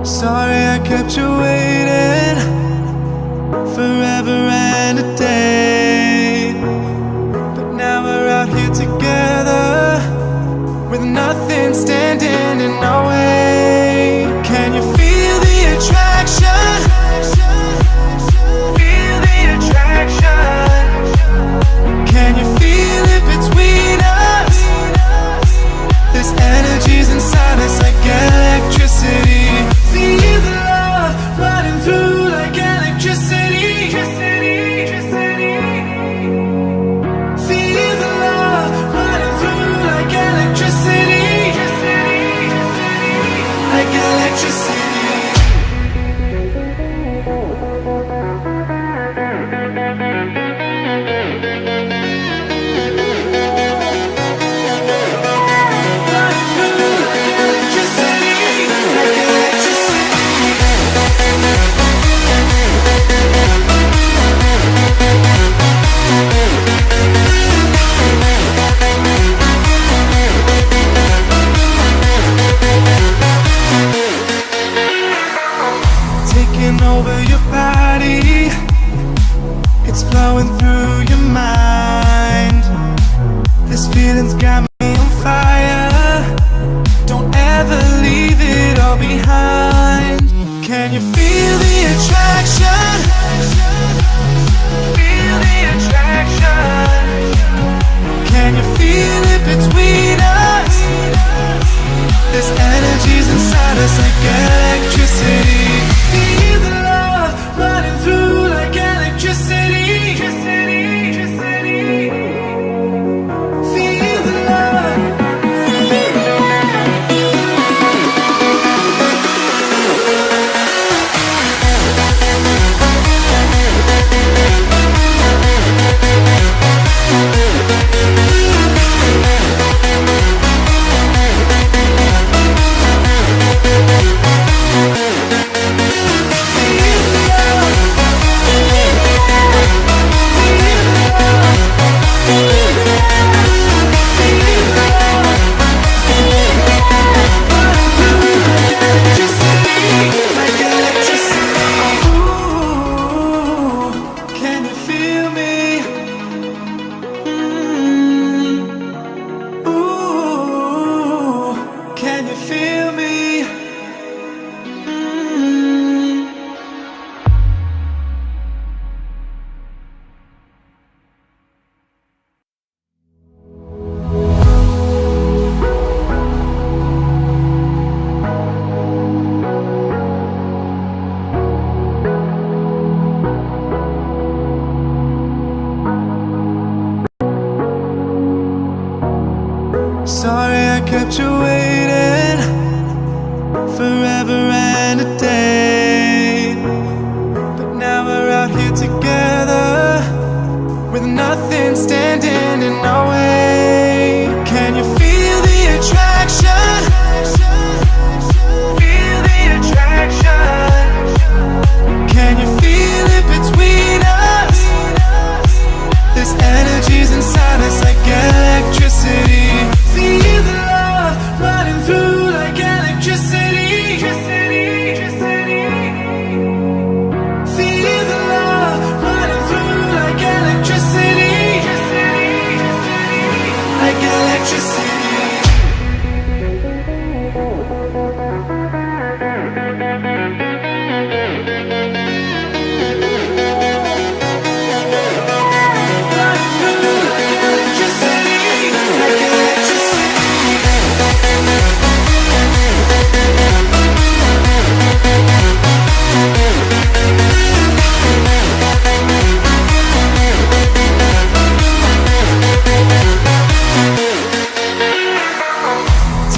Sorry I kept you waiting forever and a day, but now we're out here together with nothing standing in our way. Can you feel the attraction? Feel the attraction. Can you feel it between us? This energy's inside us like electricity. Feel the love running through like electricity. Feel the love running through like electricity. Like electricity. Taking over your body, it's flowing through your mind. This feeling's got me on fire. Don't ever leave it all behind. Can you feel the attraction? Feel the attraction. Can you feel it between us? This energy's inside us like electricity. Feel the love running through like electricity. Feel the love. Sorry I kept you waiting forever and a day, but now we're out here together with nothing standing in our way. Can you feel the attraction? Feel the attraction. Can you feel it between us? This energy's inside us like electricity. Feel the love running through like electricity. Feel the love running through like electricity. Like electricity.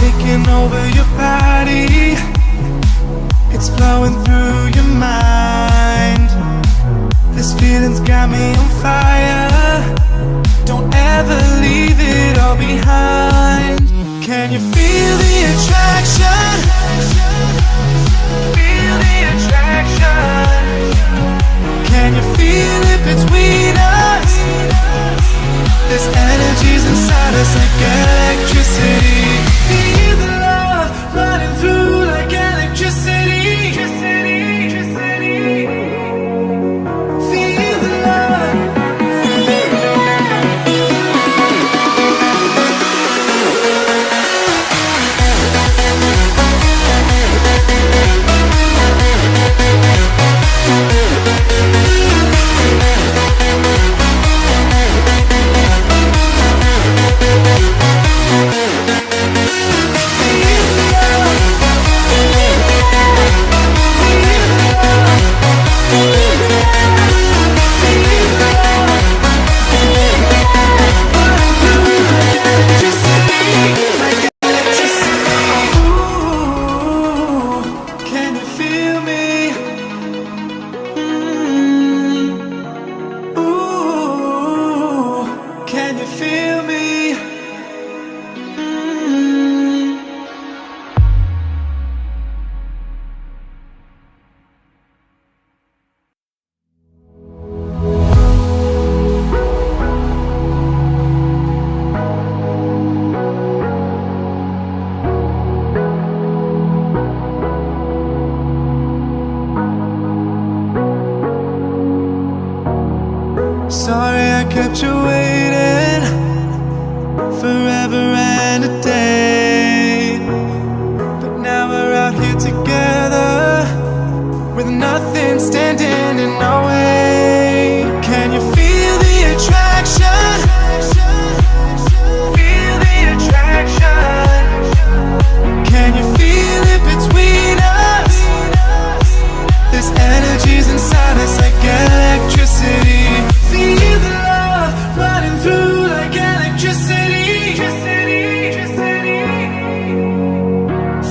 Taking over your body, it's flowing through your mind. This feeling's got me on fire. Don't ever leave it all behind. Can you feel the attraction? Feel the attraction. Can you feel it between us? This energy's inside us like electricity. Feel the love running through like electricity. kept you waiting forever and a day. But now we're out here together with nothing standing in our way. Can you feel the attraction? Feel the attraction. Can you feel it between us? This energy's inside us like electricity. Feel the love running through like electricity.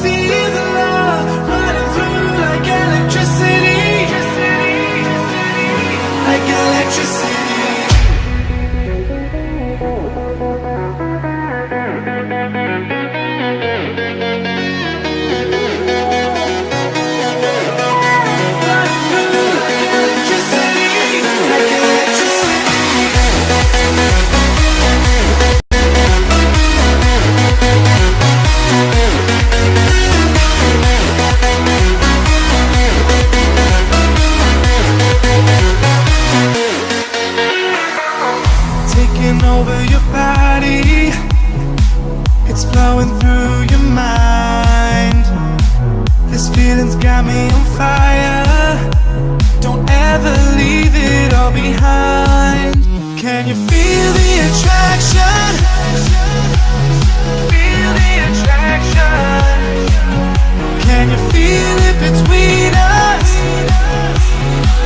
Feel the love running through like electricity. Like electricity. Taking over your body, it's flowing through your mind. This feeling's got me on fire. Don't ever leave it all behind. Can you feel the attraction? Feel the attraction. Can you feel it between us?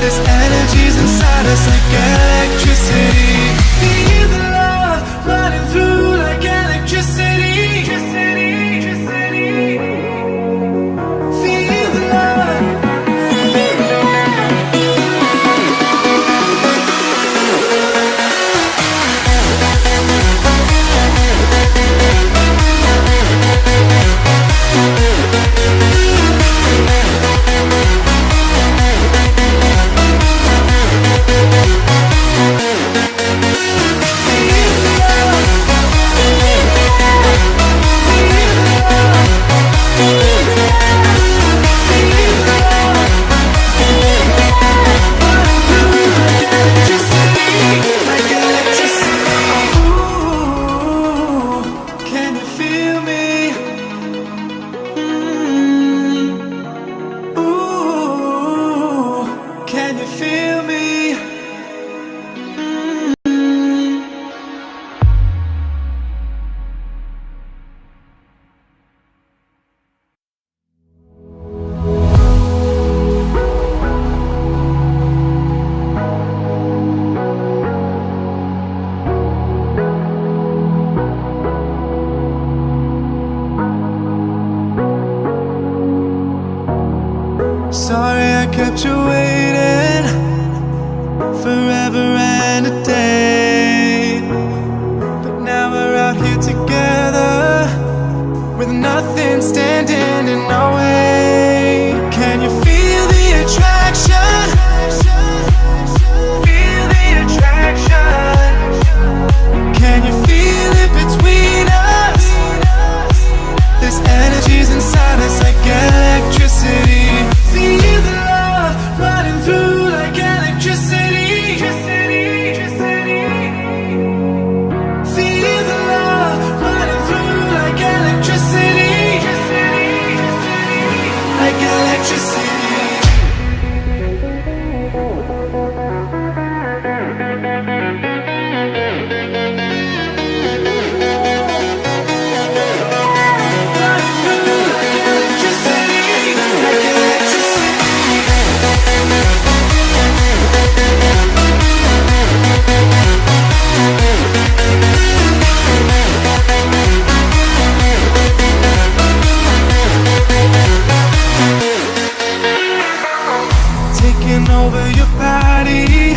This energy's inside us like electricity. Feel the love running through like electricity. Feel the love. Can you feel me? Sorry I kept you waiting forever and a day. But now we're out here together with nothing standing in our way. Can you feel the attraction? Feel the attraction. Can you feel it between us? This energy's inside us like electricity. Feel the love running through like electricity. Feel the love running through like electricity. Like electricity. Taking over your body,